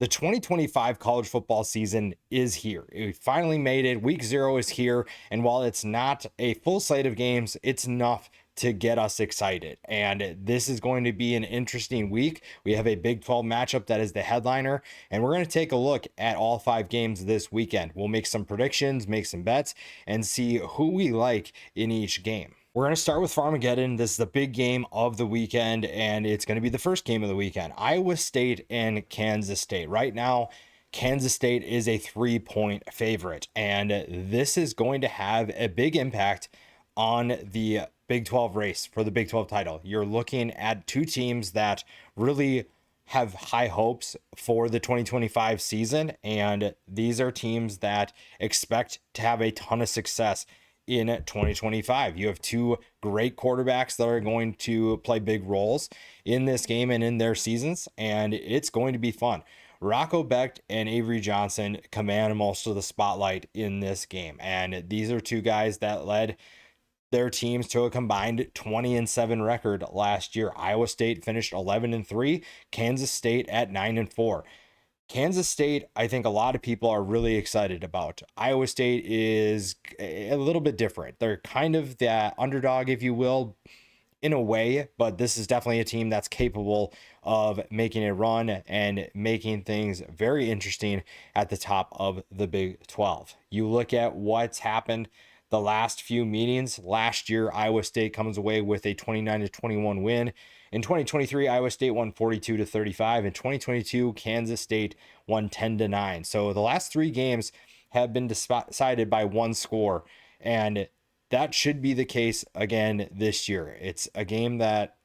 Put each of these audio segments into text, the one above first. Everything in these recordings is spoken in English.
The 2025 college football season is here. We finally made it. Week 0 is here. And while it's not a full slate of games, it's enough to get us excited. And this is going to be an interesting week. We have a Big 12 matchup that is the headliner. And we're going to take a look at all 5 games this weekend. We'll make some predictions, make some bets, and see who we like in each game. We're going to start with Farmageddon. This is the big game of the weekend, and it's going to be the first game of the weekend. Iowa State and Kansas State. Right now, Kansas State is a 3-point favorite, and this is going to have a big impact on the Big 12 race for the Big 12 title. You're looking at two teams that really have high hopes for the 2025 season, and these are teams that expect to have a ton of success in 2025. You have two great quarterbacks that are going to play big roles in this game and in their seasons, and it's going to be fun. Rocco Becht and Avery Johnson command most of the spotlight in this game, and these are two guys that led their teams to a combined 20-7 record last year. Iowa State finished 11-3, Kansas State at 9-4. Kansas State, I think a lot of people are really excited about. Iowa State is a little bit different. They're kind of the underdog, if you will, in a way, but this is definitely a team that's capable of making a run and making things very interesting at the top of the Big 12. You look at what's happened the last few meetings. Last year, Iowa State comes away with a 29-21 win. In 2023, Iowa State won 42-35. In 2022, Kansas State won 10-9. So the last 3 games have been decided by one score, and that should be the case again this year. It's a game that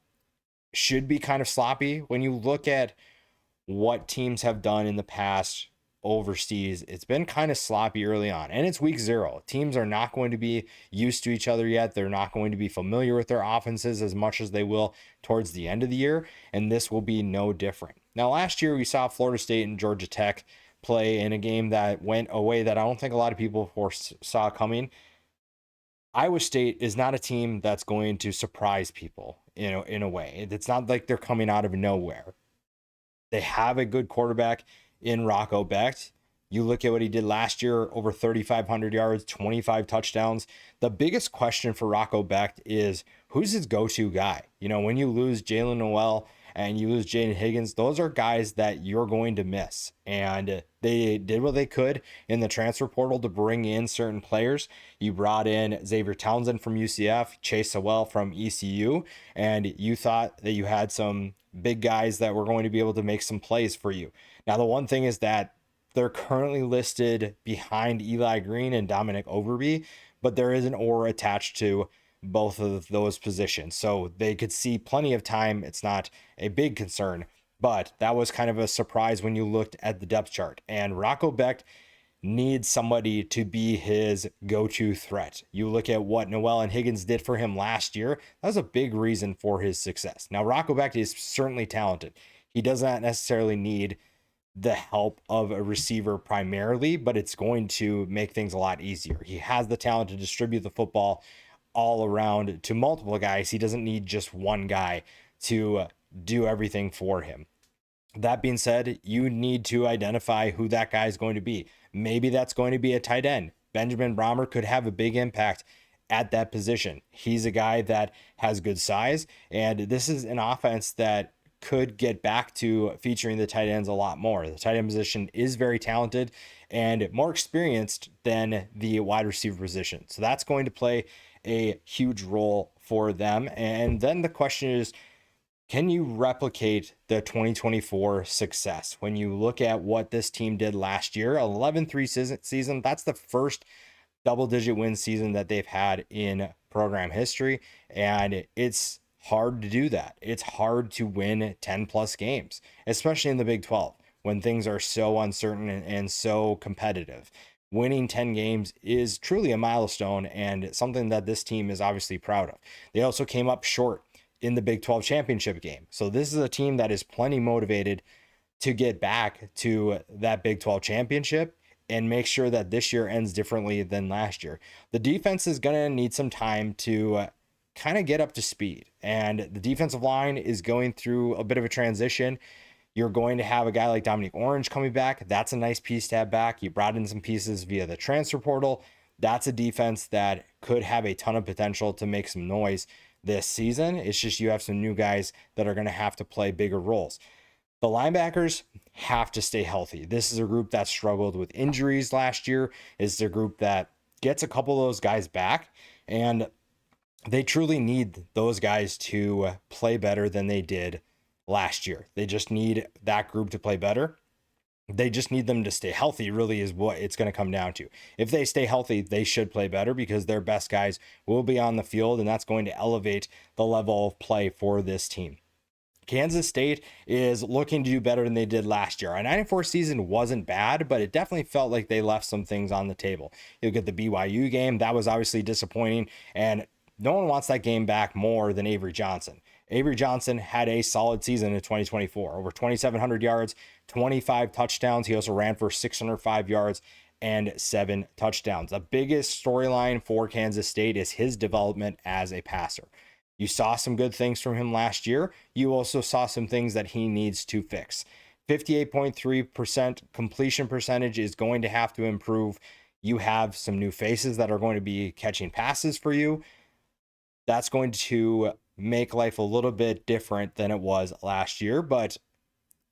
should be kind of sloppy when you look at what teams have done in the past overseas. It's been kind of sloppy early on, and it's week 0. Teams are not going to be used to each other yet. They're not going to be familiar with their offenses as much as they will towards the end of the year, and this will be no different. Now, last year we saw Florida State and Georgia Tech play in a game that went a way that I don't think a lot of people foresaw coming. Iowa State is not a team that's going to surprise people, in a way. It's not like they're coming out of nowhere. They have a good quarterback in Rocco Becht. You look at what he did last year, over 3,500 yards, 25 touchdowns. The biggest question for Rocco Becht is, who's his go-to guy? When you lose Jalen Noel and you lose Jaden Higgins, those are guys that you're going to miss. And they did what they could in the transfer portal to bring in certain players. You brought in Xavier Townsend from UCF, Chase Sewell from ECU, and you thought that you had some big guys that were going to be able to make some plays for you. Now, the one thing is that they're currently listed behind Eli Green and Dominic Overby, but there is an or attached to both of those positions. So they could see plenty of time. It's not a big concern, but that was kind of a surprise when you looked at the depth chart. And Rocco Becht needs somebody to be his go-to threat. You look at what Noel and Higgins did for him last year. That was a big reason for his success. Now, Rocco Becht is certainly talented. He does not necessarily need the help of a receiver primarily, but it's going to make things a lot easier. He has the talent to distribute the football all around to multiple guys. He doesn't need just one guy to do everything for him. That being said, you need to identify who that guy is going to be. Maybe that's going to be a tight end. Benjamin Brahmer could have a big impact at that position. He's a guy that has good size, and this is an offense that could get back to featuring the tight ends a lot more. The tight end position is very talented and more experienced than the wide receiver position. So that's going to play a huge role for them. And then the question is, can you replicate the 2024 success? When you look at what this team did last year, 11-3 season, that's the first double-digit win season that they've had in program history. And it's hard to do that. It's hard to win 10+ games, especially in the Big 12 when things are so uncertain and so competitive. Winning 10 games is truly a milestone and something that this team is obviously proud of. They also came up short in the Big 12 championship game. So this is a team that is plenty motivated to get back to that Big 12 championship and make sure that this year ends differently than last year. The defense is going to need some time to kind of get up to speed, and the defensive line is going through a bit of a transition. You're going to have a guy like Dominic Orange coming back. That's a nice piece to have back. You brought in some pieces via the transfer portal. That's a defense that could have a ton of potential to make some noise this season. It's just you have some new guys that are going to have to play bigger roles. The linebackers have to stay healthy. This is a group that struggled with injuries last year. It's a group that gets a couple of those guys back, and they truly need those guys to play better than they did last year. They just need that group to play better. They just need them to stay healthy, really, is what it's going to come down to. If they stay healthy, they should play better because their best guys will be on the field, and that's going to elevate the level of play for this team. Kansas State is looking to do better than they did last year. Our 9-4 season wasn't bad, but it definitely felt like they left some things on the table. You look at the BYU game, that was obviously disappointing, and no one wants that game back more than Avery Johnson. Avery Johnson had a solid season in 2024, over 2,700 yards, 25 touchdowns. He also ran for 605 yards and 7 touchdowns. The biggest storyline for Kansas State is his development as a passer. You saw some good things from him last year. You also saw some things that he needs to fix. 58.3% completion percentage is going to have to improve. You have some new faces that are going to be catching passes for you. That's going to make life a little bit different than it was last year. But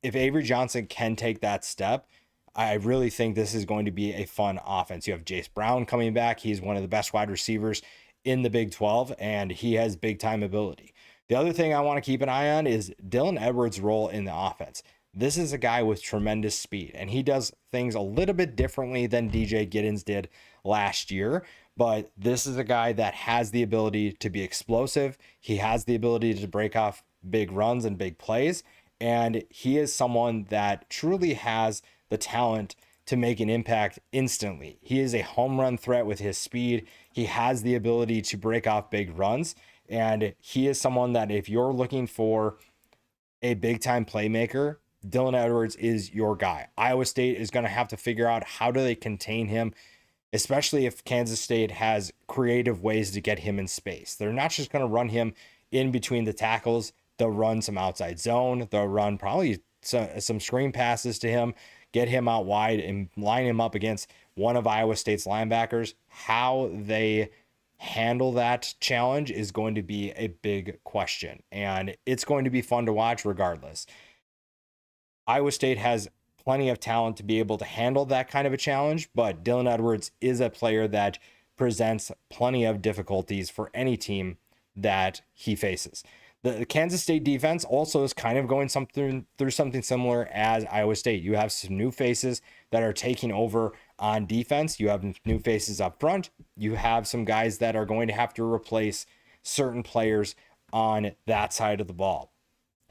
if Avery Johnson can take that step, I really think this is going to be a fun offense. You have Jace Brown coming back. He's one of the best wide receivers in the Big 12, and he has big time ability. The other thing I want to keep an eye on is Dylan Edwards' role in the offense. This is a guy with tremendous speed, and he does things a little bit differently than DJ Giddens did last year. But this is a guy that has the ability to be explosive. He has the ability to break off big runs and big plays. And he is someone that truly has the talent to make an impact instantly. He is a home run threat with his speed. He has the ability to break off big runs. And he is someone that if you're looking for a big time playmaker, Dylan Edwards is your guy. Iowa State is going to have to figure out how do they contain him, especially if Kansas State has creative ways to get him in space. They're not just going to run him in between the tackles. They'll run some outside zone. They'll run probably some screen passes to him, get him out wide and line him up against one of Iowa State's linebackers. How they handle that challenge is going to be a big question, and it's going to be fun to watch regardless. Iowa State has plenty of talent to be able to handle that kind of a challenge, but Dylan Edwards is a player that presents plenty of difficulties for any team that he faces. The Kansas State defense also is kind of going through something similar as Iowa State. You have some new faces that are taking over on defense. You have new faces up front. You have some guys that are going to have to replace certain players on that side of the ball.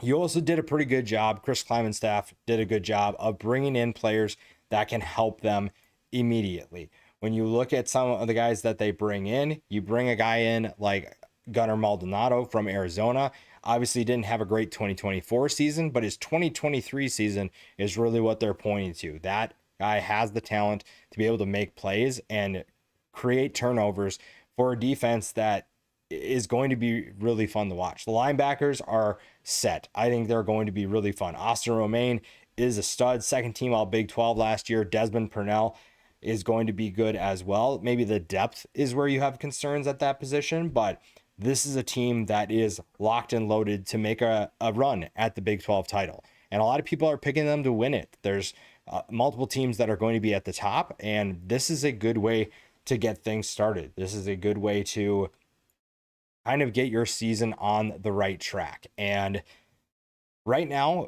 You also did a pretty good job. Chris Kleiman's staff did a good job of bringing in players that can help them immediately. When you look at some of the guys that they bring in, you bring a guy in like Gunnar Maldonado from Arizona. Obviously didn't have a great 2024 season, but his 2023 season is really what they're pointing to. That guy has the talent to be able to make plays and create turnovers for a defense that is going to be really fun to watch. The linebackers are set. I think they're going to be really fun. Austin Romaine is a stud, second team all Big 12 last year. Desmond Purnell is going to be good as well. Maybe the depth is where you have concerns at that position, but this is a team that is locked and loaded to make a run at the Big 12 title. And a lot of people are picking them to win it. There's multiple teams that are going to be at the top, and this is a good way to get things started. This is a good way to kind of get your season on the right track. And right now,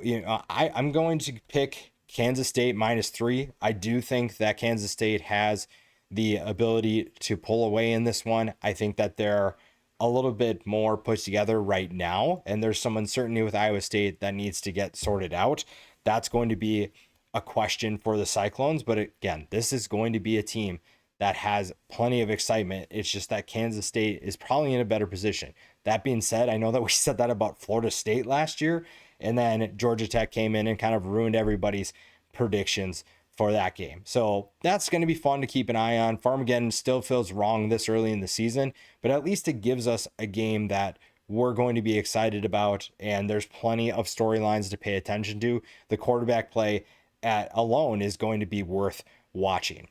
I'm going to pick Kansas State -3. I do think that Kansas State has the ability to pull away in this one. I think that they're a little bit more put together right now, and there's some uncertainty with Iowa State that needs to get sorted out. That's going to be a question for the Cyclones, but again, this is going to be a team that has plenty of excitement. It's just that Kansas State is probably in a better position. That being said, I know that we said that about Florida State last year, and then Georgia Tech came in and kind of ruined everybody's predictions for that game. So that's going to be fun to keep an eye on. Farmageddon still feels wrong this early in the season, but at least it gives us a game that we're going to be excited about, and there's plenty of storylines to pay attention to. The quarterback play alone is going to be worth watching.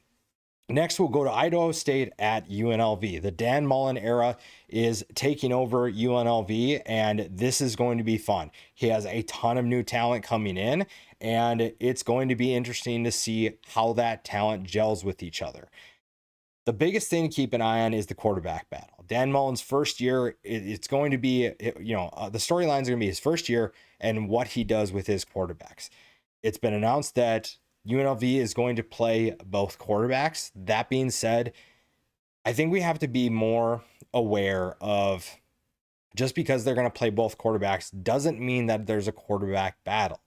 Next, we'll go to Idaho State at UNLV. The Dan Mullen era is taking over UNLV, and this is going to be fun. He has a ton of new talent coming in, and it's going to be interesting to see how that talent gels with each other. The biggest thing to keep an eye on is the quarterback battle. Dan Mullen's first year, it's going to be, the storylines are going to be his first year and what he does with his quarterbacks. It's been announced that UNLV is going to play both quarterbacks. That being said, I think we have to be more aware of, just because they're going to play both quarterbacks doesn't mean that there's a quarterback battle.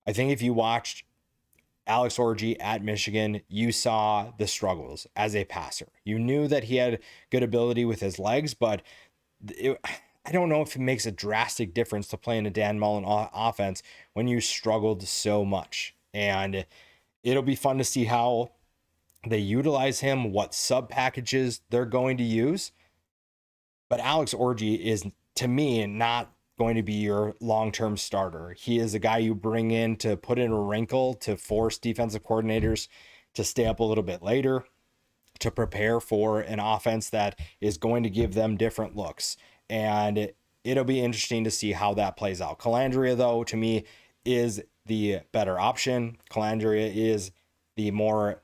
I think if you watched Alex Orji at Michigan, you saw the struggles as a passer. You knew that he had good ability with his legs, but I don't know if it makes a drastic difference to play in a Dan Mullen offense when you struggled so much. And it'll be fun to see how they utilize him, what sub packages they're going to use. But Alex Orji is, to me, not going to be your long-term starter. He is a guy you bring in to put in a wrinkle, to force defensive coordinators to stay up a little bit later, to prepare for an offense that is going to give them different looks. And it'll be interesting to see how that plays out. Calandria, though, to me, is the better option. Calandria is the more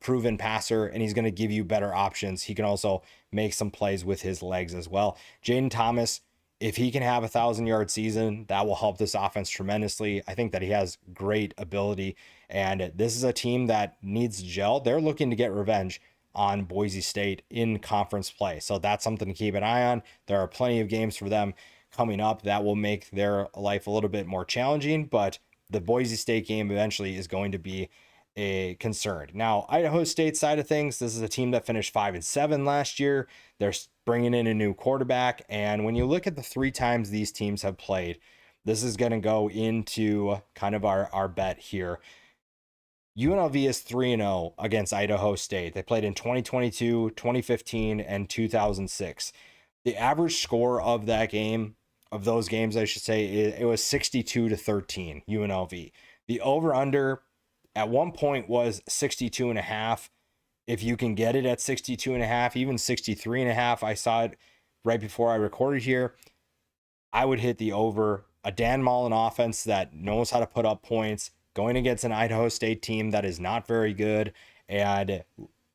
proven passer, and he's going to give you better options. He can also make some plays with his legs as well. Jaden Thomas, if he can have 1,000-yard season, that will help this offense tremendously. I think that he has great ability, and this is a team that needs gel. They're looking to get revenge on Boise State in conference play, so that's something to keep an eye on. There are plenty of games for them coming up that will make their life a little bit more challenging, but the Boise State game eventually is going to be a concern. Now, Idaho State side of things, this is a team that finished 5-7 last year. They're bringing in a new quarterback, and when you look at the 3 times these teams have played, this is going to go into kind of our bet here. UNLV is 3-0 against Idaho State. They played in 2022, 2015, and 2006. The average score of that game, of those games, I should say, it was 62-13 UNLV. The over-under at one point was 62.5. If you can get it at 62.5, even 63.5, I saw it right before I recorded here, I would hit the over. A Dan Mullen offense that knows how to put up points, going against an Idaho State team that is not very good and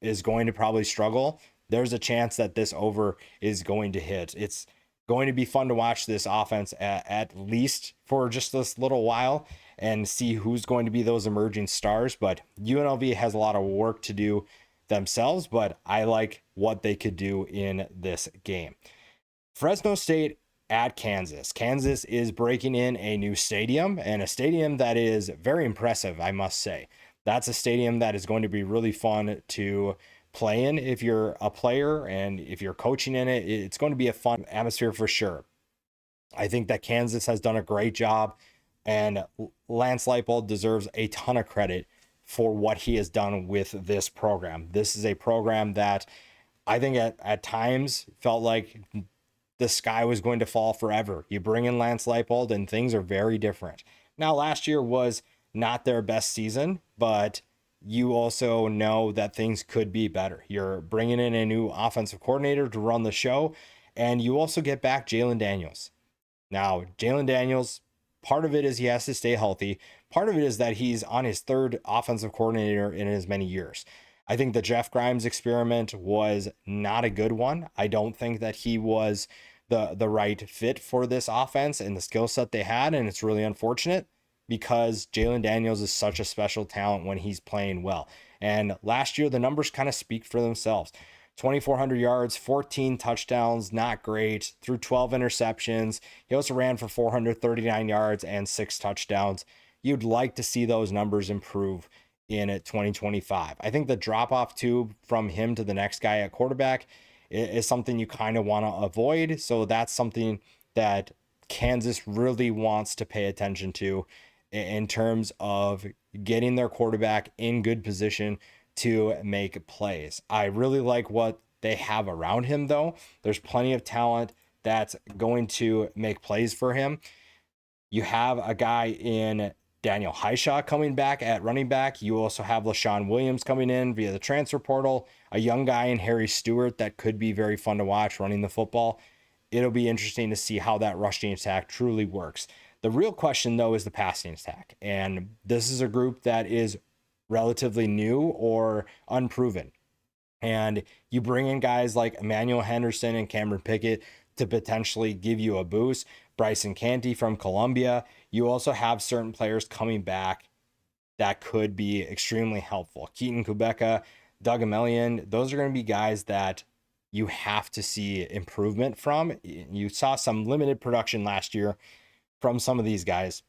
is going to probably struggle, there's a chance that this over is going to hit. It's going to be fun to watch this offense at least for just this little while and see who's going to be those emerging stars. But UNLV has a lot of work to do themselves, but I like what they could do in this game. Fresno State at Kansas. Kansas is breaking in a new stadium, and a stadium that is very impressive, I must say. That's a stadium that is going to be really fun to play in if you're a player, and if you're coaching in it, it's going to be a fun atmosphere for sure. I think that Kansas has done a great job, and Lance Leipold deserves a ton of credit for what he has done with this program. This is a program that I think at times felt like the sky was going to fall forever. You bring in Lance Leipold and things are very different. Now, last year was not their best season, but you also know that things could be better. You're bringing in a new offensive coordinator to run the show, and you also get back Jalen Daniels. Now, Jalen Daniels, part of it is he has to stay healthy. Part of it is that he's on his 3rd offensive coordinator in as many years. I think the Jeff Grimes experiment was not a good one. I don't think that he was the right fit for this offense and the skill set they had, and it's really unfortunate because Jalen Daniels is such a special talent when he's playing well. And last year, the numbers kind of speak for themselves. 2,400 yards, 14 touchdowns, not great, threw 12 interceptions. He also ran for 439 yards and 6 touchdowns. You'd like to see those numbers improve in 2025. I think the drop-off tube from him to the next guy at quarterback is something you kind of want to avoid. So that's something that Kansas really wants to pay attention to in terms of getting their quarterback in good position to make plays. I really like what they have around him, though. There's plenty of talent that's going to make plays for him. You have a guy in Daniel Hishaw coming back at running back. You also have LaShawn Williams coming in via the transfer portal, a young guy in Harry Stewart that could be very fun to watch running the football. It'll be interesting to see how that rushing attack truly works. The real question, though, is the passing attack. And this is a group that is relatively new or unproven. And you bring in guys like Emmanuel Henderson and Cameron Pickett to potentially give you a boost. Bryson Canty from Columbia. You also have certain players coming back that could be extremely helpful. Keaton Kubeka, Doug Emelian, those are going to be guys that you have to see improvement from. You saw some limited production last year from some of these guys.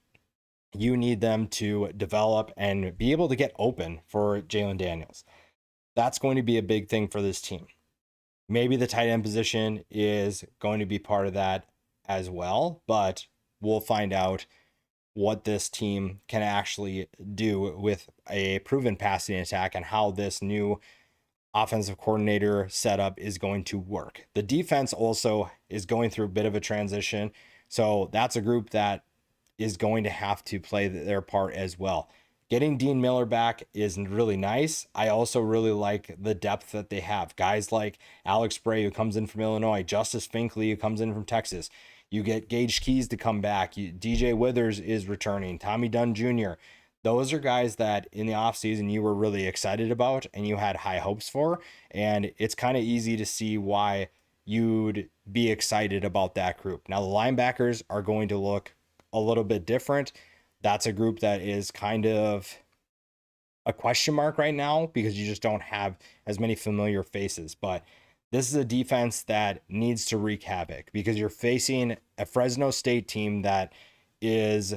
You need them to develop and be able to get open for Jalen Daniels. That's going to be a big thing for this team. Maybe the tight end position is going to be part of that as well, but we'll find out what this team can actually do with a proven passing attack and how this new offensive coordinator setup is going to work. The defense also is going through a bit of a transition, so that's a group that is going to have to play their part as well. Getting Dean Miller back is really nice. I also really like the depth that they have. Guys like Alex Bray, who comes in from Illinois, Justice Finkley, who comes in from Texas. You get Gage Keys to come back. DJ Withers is returning. Tommy Dunn Jr. Those are guys that in the offseason you were really excited about and you had high hopes for. And it's kind of easy to see why you'd be excited about that group. Now, the linebackers are going to look a little bit different. That's a group that is kind of a question mark right now because you just don't have as many familiar faces. But this is a defense that needs to wreak havoc because you're facing a Fresno State team that is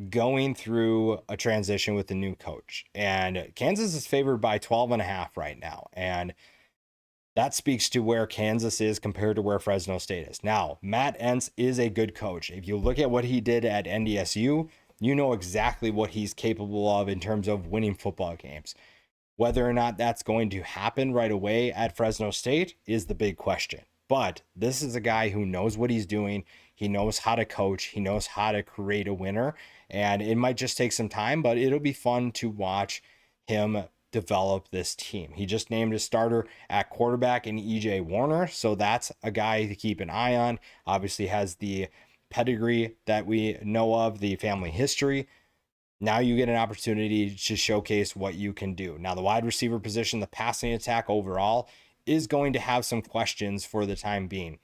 going through a transition with a new coach. And Kansas is favored by 12.5 right now. And that speaks to where Kansas is compared to where Fresno State is. Now, Matt Entz is a good coach. If you look at what he did at NDSU, you know exactly what he's capable of in terms of winning football games. Whether or not that's going to happen right away at Fresno State is the big question. But this is a guy who knows what he's doing. He knows how to coach. He knows how to create a winner. And it might just take some time, but it'll be fun to watch him develop this team. He just named a starter at quarterback in EJ Warner. So that's a guy to keep an eye on. Obviously has the pedigree that we know of, the family history. Now you get an opportunity to showcase what you can do. Now, the wide receiver position, the passing attack overall, is going to have some questions for the time being.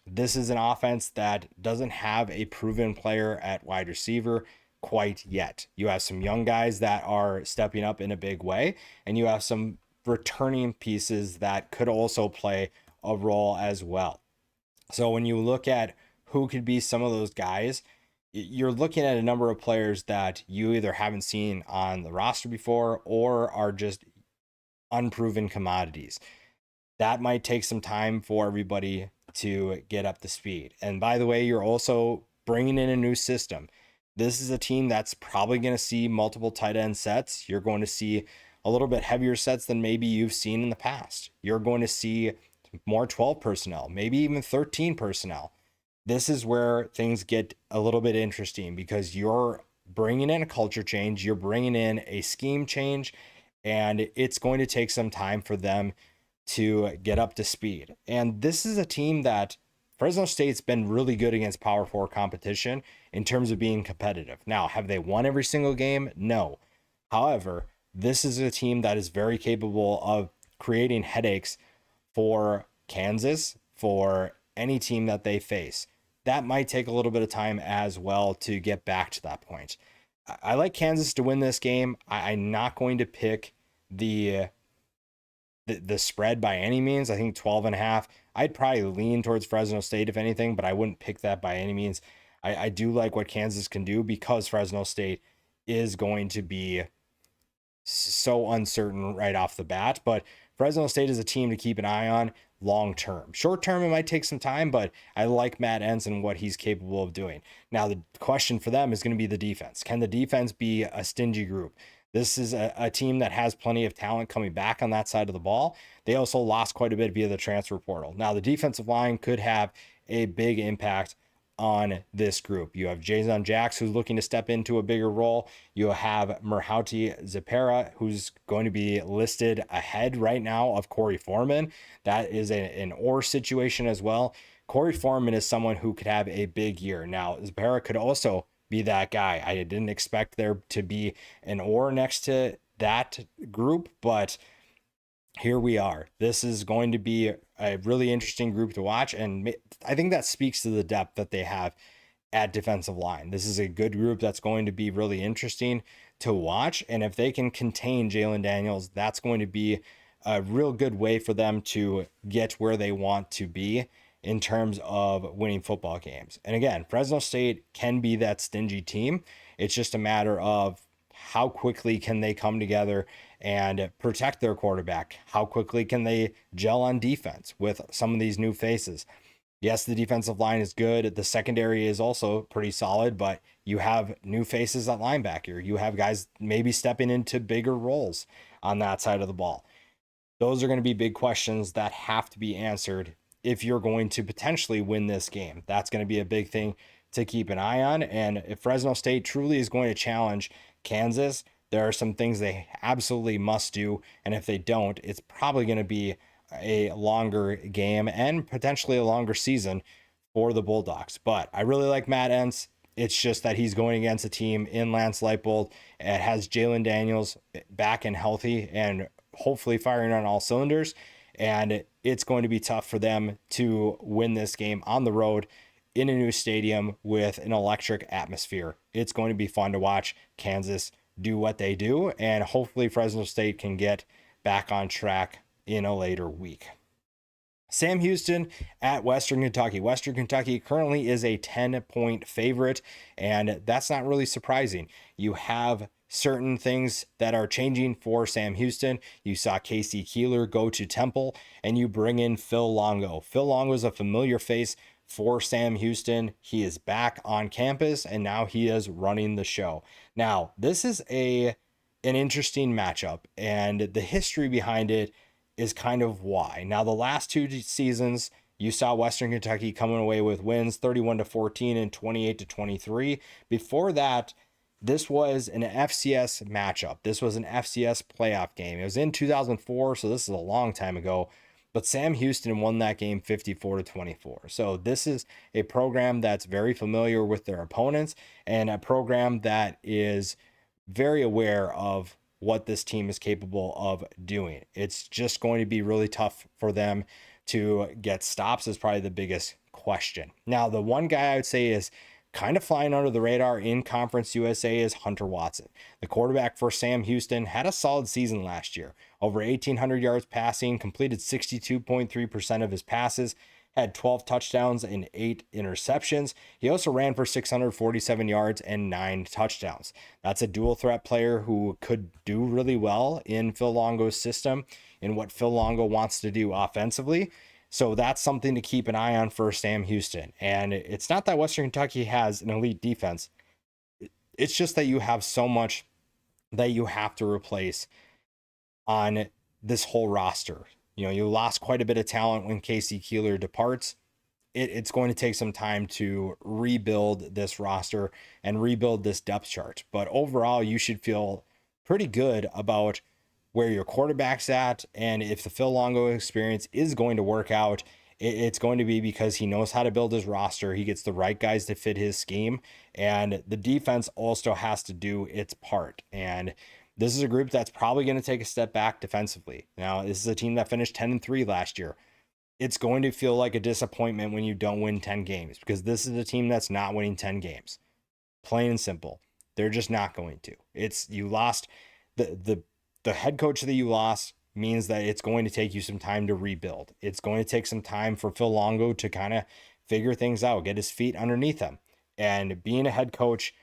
This is an offense that doesn't have a proven player at wide receiver quite yet. You have some young guys that are stepping up in a big way, and you have some returning pieces that could also play a role as well. So when you look at who could be some of those guys, you're looking at a number of players that you either haven't seen on the roster before or are just unproven commodities. That might take some time for everybody to get up to speed. And by the way, you're also bringing in a new system. This is a team that's probably going to see multiple tight end sets. You're going to see a little bit heavier sets than maybe you've seen in the past. You're going to see more 12 personnel, maybe even 13 personnel. This is where things get a little bit interesting because you're bringing in a culture change, you're bringing in a scheme change, and it's going to take some time for them to get up to speed. And this is a team that Fresno State's been really good against Power 4 competition in terms of being competitive. Now, have they won every single game? No. However, this is a team that is very capable of creating headaches for Kansas, for any team that they face. That might take a little bit of time as well to get back to that point. I like Kansas to win this game. I'm not going to pick the spread by any means. I think 12.5. I'd probably lean towards Fresno State if anything, but I wouldn't pick that by any means. I do like what Kansas can do because Fresno State is going to be so uncertain right off the bat. But Fresno State is a team to keep an eye on long term. Short term, it might take some time, but I like Matt Entz and what he's capable of doing. Now, the question for them is going to be the defense. Can the defense be a stingy group? This is a team that has plenty of talent coming back on that side of the ball. They also lost quite a bit via the transfer portal. Now, the defensive line could have a big impact on this group. You have Jason Jacks, who's looking to step into a bigger role. You have Merhauti Zepera, who's going to be listed ahead right now of Corey Foreman. That is an or situation as well. Corey Foreman is someone who could have a big year. Now, Zepera could also be that guy. I didn't expect there to be an or next to that group, but here we are. This is going to be a really interesting group to watch, and I think that speaks to the depth that they have at defensive line. This is a good group that's going to be really interesting to watch, and if they can contain Jalen Daniels, that's going to be a real good way for them to get where they want to be in terms of winning football games. And again, Fresno State can be that stingy team. It's just a matter of how quickly can they come together and protect their quarterback? How quickly can they gel on defense with some of these new faces? Yes, the defensive line is good. The secondary is also pretty solid, but you have new faces at linebacker. You have guys maybe stepping into bigger roles on that side of the ball. Those are going to be big questions that have to be answered if you're going to potentially win this game. That's going to be a big thing to keep an eye on. And if Fresno State truly is going to challenge Kansas, there are some things they absolutely must do. And if they don't, it's probably going to be a longer game and potentially a longer season for the Bulldogs. But I really like Matt Entz. It's just that he's going against a team in Lance Leipold. It has Jalen Daniels back and healthy and hopefully firing on all cylinders. And it's going to be tough for them to win this game on the road in a new stadium with an electric atmosphere. It's going to be fun to watch Kansas do what they do, and hopefully Fresno State can get back on track in a later week. Sam Houston at Western Kentucky. Western Kentucky currently is a 10-point favorite, and that's not really surprising. You have certain things that are changing for Sam Houston. You saw Casey Keeler go to Temple, and you bring in Phil Longo. Phil Longo is a familiar face for Sam Houston. He is back on campus, and now he is running the show. Now, this is an interesting matchup, and the history behind it is kind of why. Now, the last two seasons, you saw Western Kentucky coming away with wins 31-14 and 28-23. Before that, this was an FCS matchup. This was an FCS playoff game. It was in 2004, so this is a long time ago. But Sam Houston won that game 54-24. So this is a program that's very familiar with their opponents and a program that is very aware of what this team is capable of doing. It's just going to be really tough for them to get stops is probably the biggest question. Now, the one guy I would say is kind of flying under the radar in Conference USA is Hunter Watson. The quarterback for Sam Houston had a solid season last year. Over 1,800 yards passing, completed 62.3% of his passes, had 12 touchdowns and 8 interceptions. He also ran for 647 yards and 9 touchdowns. That's a dual threat player who could do really well in Phil Longo's system, in what Phil Longo wants to do offensively. So that's something to keep an eye on for Sam Houston. And it's not that Western Kentucky has an elite defense. It's just that you have so much that you have to replace on this whole roster. You know, you lost quite a bit of talent when Casey Keeler departs. It's going to take some time to rebuild this roster and rebuild this depth chart. But overall, you should feel pretty good about where your quarterback's at. And if the Phil Longo experience is going to work out, it's going to be because he knows how to build his roster. He gets the right guys to fit his scheme. And the defense also has to do its part. And this is a group that's probably going to take a step back defensively. Now, this is a team that finished 10-3 last year. It's going to feel like a disappointment when you don't win 10 games because this is a team that's not winning 10 games. Plain and simple. They're just not going to. You lost the head coach that you lost means that it's going to take you some time to rebuild. It's going to take some time for Phil Longo to kind of figure things out, get his feet underneath him. And being a head coach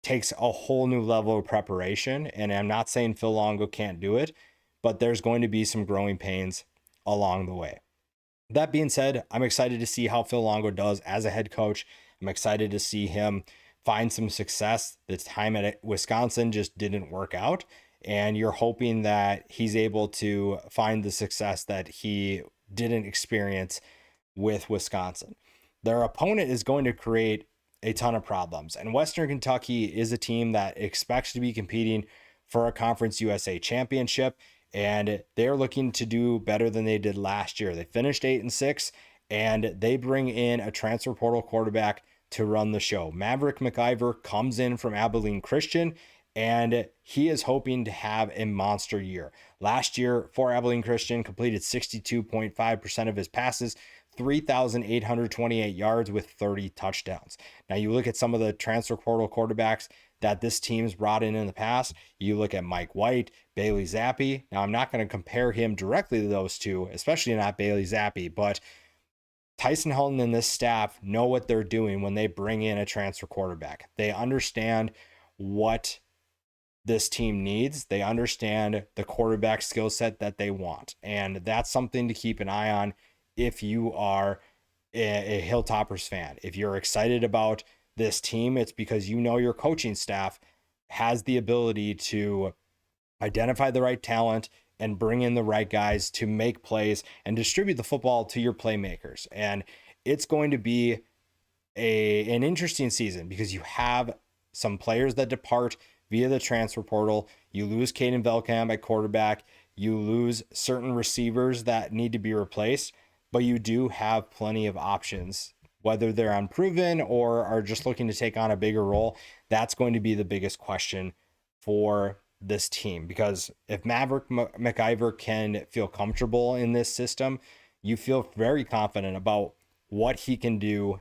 takes a whole new level of preparation. And I'm not saying Phil Longo can't do it, but there's going to be some growing pains along the way. That being said, I'm excited to see how Phil Longo does as a head coach. I'm excited to see him find some success. The time at Wisconsin just didn't work out. And you're hoping that he's able to find the success that he didn't experience with Wisconsin. their opponent is going to create a ton of problems. And Western Kentucky is a team that expects to be competing for a Conference USA championship, and they're looking to do better than they did last year. They finished 8-6, and they bring in a transfer portal quarterback to run the show. Maverick McIver comes in from Abilene Christian, and he is hoping to have a monster year. Last year for Abilene Christian, completed 62.5% of his passes, 3,828 yards with 30 touchdowns. Now you look at some of the transfer portal quarterbacks that this team's brought in the past. You look at Mike White, Bailey Zappi. Now I'm not going to compare him directly to those two, especially not Bailey Zappi, but Tyson Helton and this staff know what they're doing when they bring in a transfer quarterback. They understand what this team needs. They understand the quarterback skill set that they want. And that's something to keep an eye on if you are a Hilltoppers fan. If you're excited about this team, it's because you know your coaching staff has the ability to identify the right talent and bring in the right guys to make plays and distribute the football to your playmakers. And it's going to be an interesting season because you have some players that depart via the transfer portal. You lose Caden Velkamp at quarterback. You lose certain receivers that need to be replaced, but you do have plenty of options, whether they're unproven or are just looking to take on a bigger role. That's going to be the biggest question for this team, because if Maverick McIver can feel comfortable in this system, you feel very confident about what he can do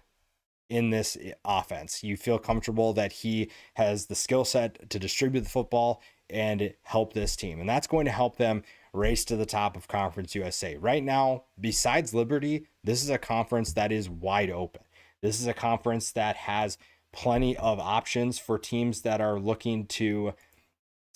in this offense. You feel comfortable that he has the skill set to distribute the football and help this team. And that's going to help them race to the top of Conference USA. Right now, besides Liberty, this is a conference that is wide open. This is a conference that has plenty of options for teams that are looking to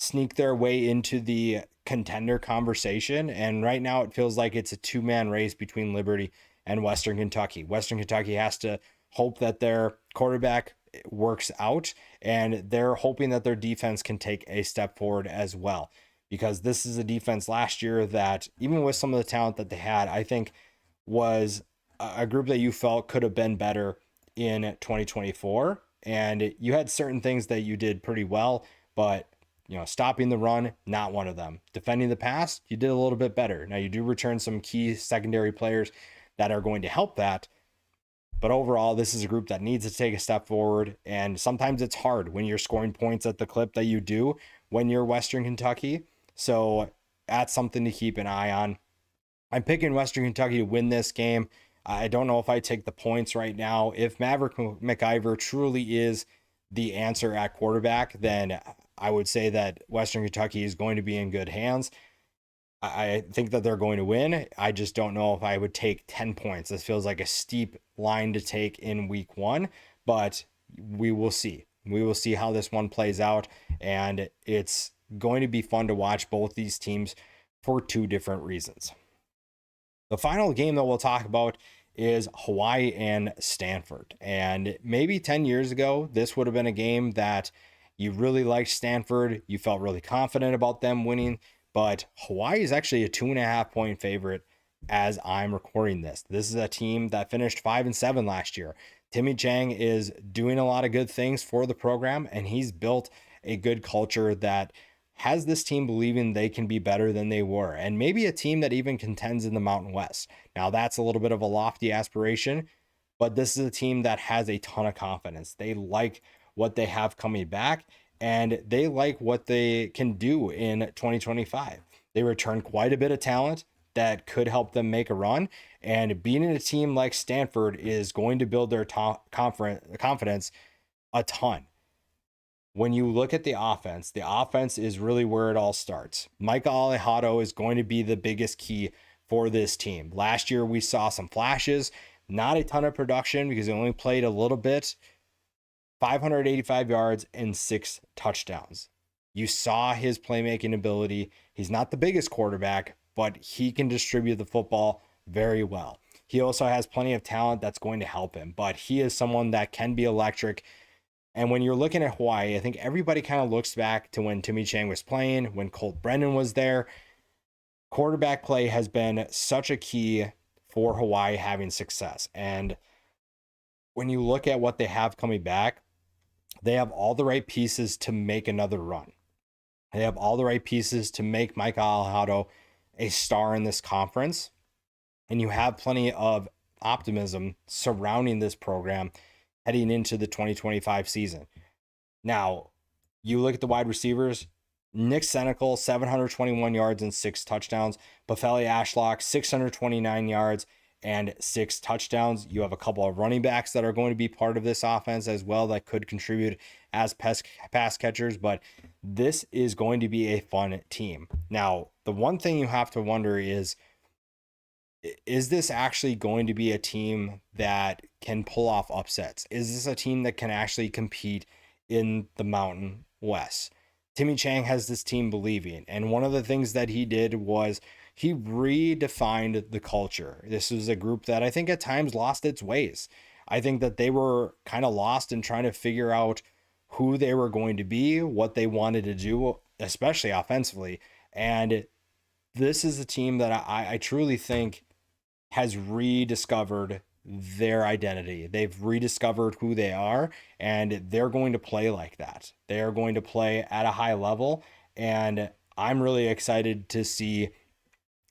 sneak their way into the contender conversation. And right now it feels like it's a two-man race between Liberty and Western Kentucky. Western Kentucky has to hope that their quarterback works out, and they're hoping that their defense can take a step forward as well, because this is a defense last year that, even with some of the talent that they had, I think was a group that you felt could have been better in 2024. And you had certain things that you did pretty well, but stopping the run, not one of them. Defending the pass, you did a little bit better. Now you do return some key secondary players that are going to help that. But overall, this is a group that needs to take a step forward. And sometimes it's hard when you're scoring points at the clip that you do when you're Western Kentucky. So that's something to keep an eye on. I'm picking Western Kentucky to win this game. I don't know if I take the points right now. If Maverick McIver truly is the answer at quarterback, then I would say that Western Kentucky is going to be in good hands. I think that they're going to win. I just don't know if I would take 10 points. This feels like a steep line to take in week one, but we will see. We will see how this one plays out, and it's going to be fun to watch both these teams for two different reasons. The final game that we'll talk about is Hawaii and Stanford. And maybe 10 years ago, this would have been a game that you really liked Stanford. You felt really confident about them winning. But Hawaii is actually a 2.5 point favorite as I'm recording this. This is a team that finished 5-7 last year. Timmy Chang is doing a lot of good things for the program, and he's built a good culture that has this team believing they can be better than they were, and maybe a team that even contends in the Mountain West. Now, that's a little bit of a lofty aspiration, but this is a team that has a ton of confidence. They like what they have coming back, and they like what they can do in 2025. They return quite a bit of talent that could help them make a run, and being in a team like Stanford is going to build their confidence a ton. When you look at the offense is really where it all starts. Micah Alejado is going to be the biggest key for this team. Last year, we saw some flashes, not a ton of production because he only played a little bit. 585 yards and 6 touchdowns. You saw his playmaking ability. He's not the biggest quarterback, but he can distribute the football very well. He also has plenty of talent that's going to help him, but he is someone that can be electric. And when you're looking at Hawaii, I think everybody kind of looks back to when Timmy Chang was playing, when Colt Brennan was there. Quarterback play has been such a key for Hawaii having success. And when you look at what they have coming back, they have all the right pieces to make another run. They have all the right pieces to make Mike Alejado a star in this conference. And you have plenty of optimism surrounding this program heading into the 2025 season. Now, you look at the wide receivers, Nick Senecal, 721 yards and 6 touchdowns. Bafeli Ashlock, 629 yards and 6 touchdowns. You have a couple of running backs that are going to be part of this offense as well that could contribute as pass catchers, but this is going to be a fun team. Now, the one thing you have to wonder is this actually going to be a team that can pull off upsets? Is this a team that can actually compete in the Mountain West? Timmy Chang has this team believing, and one of the things that he did was he redefined the culture. This was a group that I think at times lost its ways. I think that they were kind of lost in trying to figure out who they were going to be, what they wanted to do, especially offensively. And this is a team that I truly think has rediscovered their identity. They've rediscovered who they are, and they're going to play like that. They are going to play at a high level, and I'm really excited to see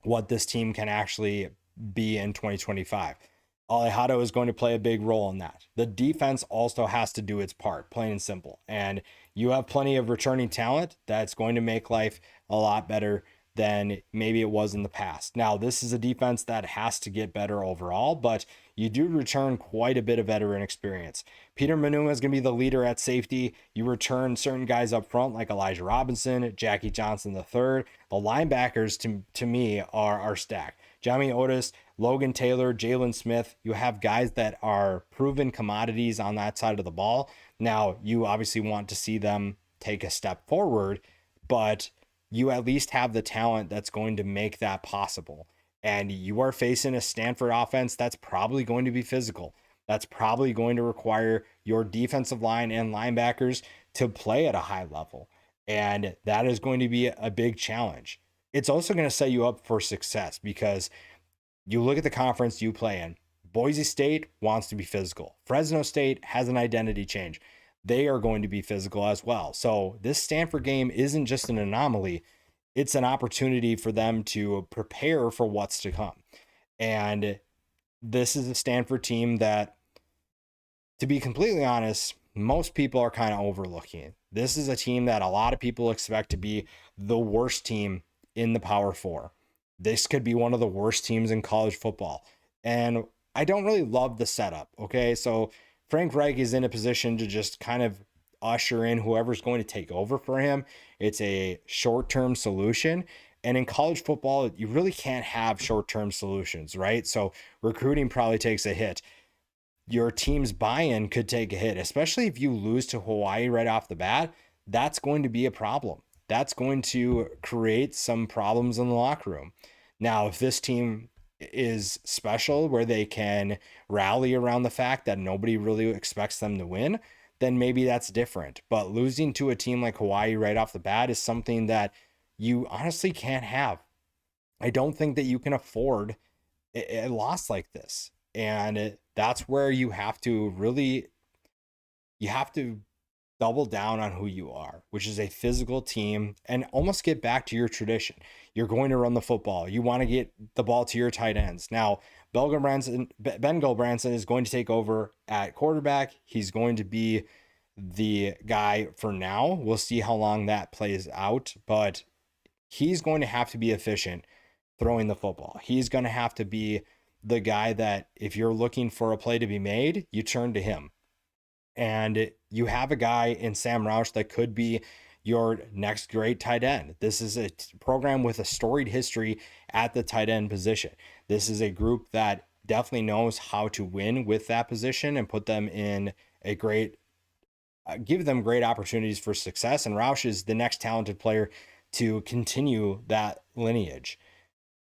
what this team can actually be in 2025. Alejado is going to play a big role in that. The defense also has to do its part, plain and simple. And you have plenty of returning talent that's going to make life a lot better than maybe it was in the past. Now, this is a defense that has to get better overall, but you do return quite a bit of veteran experience. Peter Manuma is going to be the leader at safety. You return certain guys up front like Elijah Robinson, Jackie Johnson III. The linebackers, to me, are stacked. Jami Otis, Logan Taylor, Jalen Smith. You have guys that are proven commodities on that side of the ball. Now, you obviously want to see them take a step forward, but you at least have the talent that's going to make that possible. And you are facing a Stanford offense that's probably going to be physical. That's probably going to require your defensive line and linebackers to play at a high level. And that is going to be a big challenge. It's also going to set you up for success because you look at the conference you play in. Boise State wants to be physical. Fresno State has an identity change. They are going to be physical as well. So this Stanford game isn't just an anomaly. It's an opportunity for them to prepare for what's to come. And this is a Stanford team that, to be completely honest, most people are kind of overlooking. This is a team that a lot of people expect to be the worst team in the Power Four. This could be one of the worst teams in college football. And I don't really love the setup. Okay. So Frank Reich is in a position to just kind of usher in whoever's going to take over for him. It's a short-term solution. And in college football, you really can't have short-term solutions, right? So recruiting probably takes a hit. Your team's buy-in could take a hit, especially if you lose to Hawaii right off the bat. That's going to be a problem. That's going to create some problems in the locker room. Now, if this team is special where they can rally around the fact that nobody really expects them to win, then maybe that's different. But losing to a team like Hawaii right off the bat is something that you honestly can't have. I don't think that you can afford a loss like this. And that's where you have to double down on who you are, which is a physical team, and almost get back to your tradition. You're going to run the football. You want to get the ball to your tight ends. Now, Ben Gulbranson is going to take over at quarterback. He's going to be the guy for now. We'll see how long that plays out, but he's going to have to be efficient throwing the football. He's going to have to be the guy that if you're looking for a play to be made, you turn to him. And you have a guy in Sam Roush that could be your next great tight end. This is a program with a storied history at the tight end position. This is a group that definitely knows how to win with that position and put them in a give them great opportunities for success. And Roush is the next talented player to continue that lineage.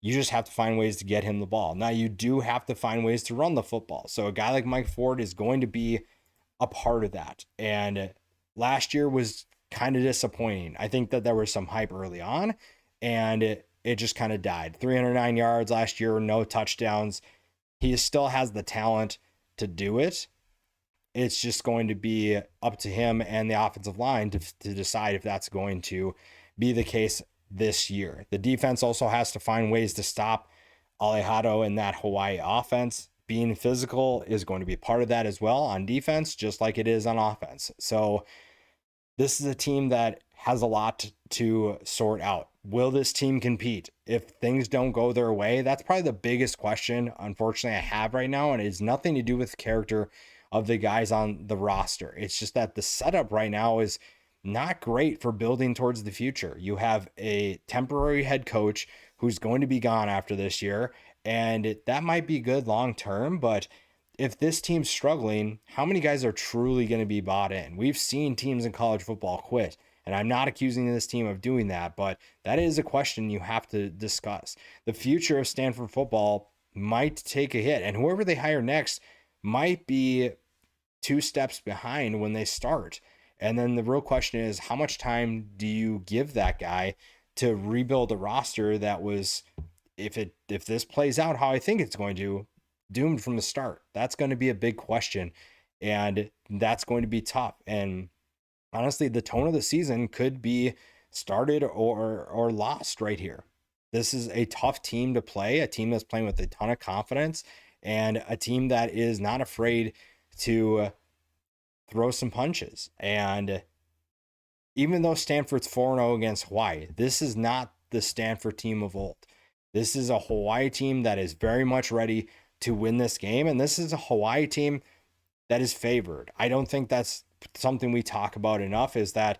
You just have to find ways to get him the ball. Now, you do have to find ways to run the football. So a guy like Mike Ford is going to be a part of that. And last year was kind of disappointing. I think that there was some hype early on and it just kind of died. 309 yards last year, no touchdowns. He still has the talent to do it, It's just going to be up to him and the offensive line to decide if that's going to be the case this year. The defense also has to find ways to stop Alejandro in that Hawaii offense. Being physical is going to be part of that as well on defense, just like it is on offense. So this is a team that has a lot to sort out. Will this team compete? If things don't go their way, that's probably the biggest question, unfortunately, I have right now. And it has nothing to do with character of the guys on the roster. It's just that the setup right now is not great for building towards the future. You have a temporary head coach who's going to be gone after this year, and that might be good long term, but if this team's struggling, how many guys are truly going to be bought in? We've seen teams in college football quit, and I'm not accusing this team of doing that, but that is a question you have to discuss. The future of Stanford football might take a hit, and whoever they hire next might be two steps behind when they start. And then the real question is, how much time do you give that guy to rebuild a roster that was, if this plays out how I think it's going to, doomed from the start? That's going to be a big question, and that's going to be tough. And honestly, the tone of the season could be started or lost right here. This is a tough team to play, a team that's playing with a ton of confidence, and a team that is not afraid to throw some punches. And even though Stanford's 4-0 against Hawaii, this is not the Stanford team of old. This is a Hawaii team that is very much ready to win this game, and this is a Hawaii team that is favored. I don't think that's something we talk about enough, is that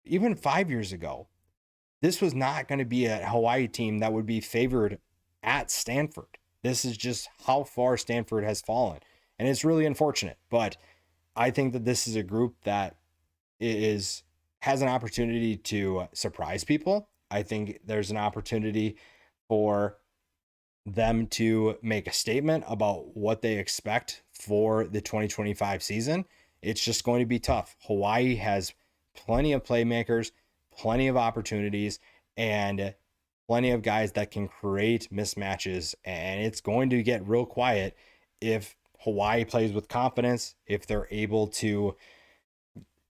even 5 years ago, this was not going to be a Hawaii team that would be favored at Stanford. This is just how far Stanford has fallen, and it's really unfortunate. But I think that this is a group that has an opportunity to surprise people. I think there's an opportunity for them to make a statement about what they expect for the 2025 season. It's just going to be tough. Hawaii has plenty of playmakers, plenty of opportunities, and plenty of guys that can create mismatches. And it's going to get real quiet if Hawaii plays with confidence, if they're able to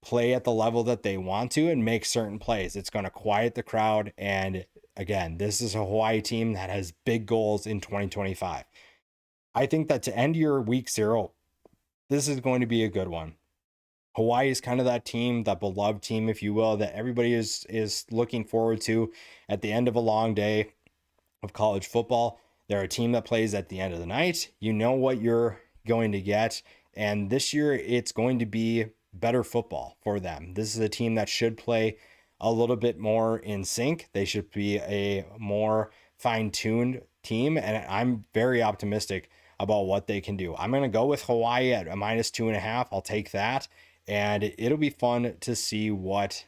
play at the level that they want to and make certain plays. It's going to quiet the crowd. And again, this is a Hawaii team that has big goals in 2025. I think that to end your week 0, this is going to be a good one. Hawaii is kind of that team, that beloved team, if you will, that everybody is looking forward to at the end of a long day of college football. They're a team that plays at the end of the night. You know what you're going to get. And this year, it's going to be better football for them. This is a team that should play a little bit more in sync. They should be a more fine-tuned team, and I'm very optimistic about what they can do. I'm going to go with Hawaii at a -2.5. I'll take that, and it'll be fun to see what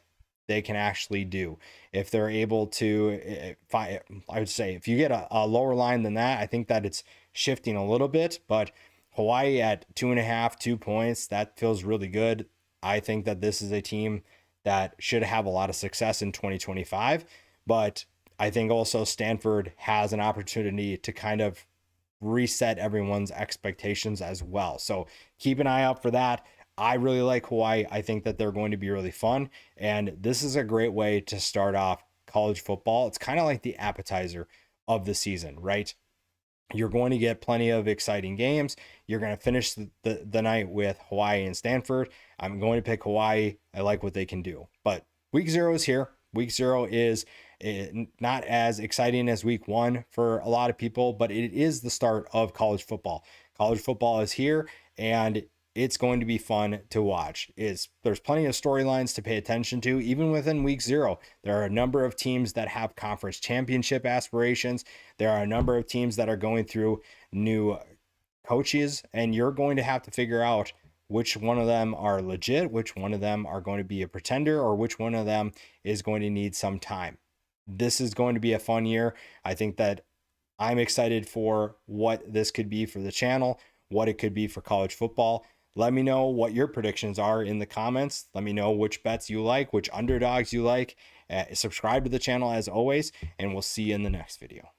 they can actually do. If they're able to, I would say, if you get a lower line than that, I think that it's shifting a little bit, but Hawaii at 2.5, 2 points, that feels really good. I think that this is a team that should have a lot of success in 2025, but I think also Stanford has an opportunity to kind of reset everyone's expectations as well. So keep an eye out for that. I really like Hawaii. I think that they're going to be really fun, and this is a great way to start off college football. It's kind of like the appetizer of the season, right? You're going to get plenty of exciting games. You're going to finish the night with Hawaii and Stanford. I'm going to pick Hawaii. I like what they can do. But week 0 is here. Week 0 is not as exciting as week 1 for a lot of people, but it is the start of college football. College football is here, and it's going to be fun to watch. There's plenty of storylines to pay attention to. Even within week 0, there are a number of teams that have conference championship aspirations. There are a number of teams that are going through new coaches, and you're going to have to figure out which one of them are legit, which one of them are going to be a pretender, or which one of them is going to need some time. This is going to be a fun year. I think that I'm excited for what this could be for the channel, what it could be for college football. Let me know what your predictions are in the comments. Let me know which bets you like, which underdogs you like. Subscribe to the channel as always, and we'll see you in the next video.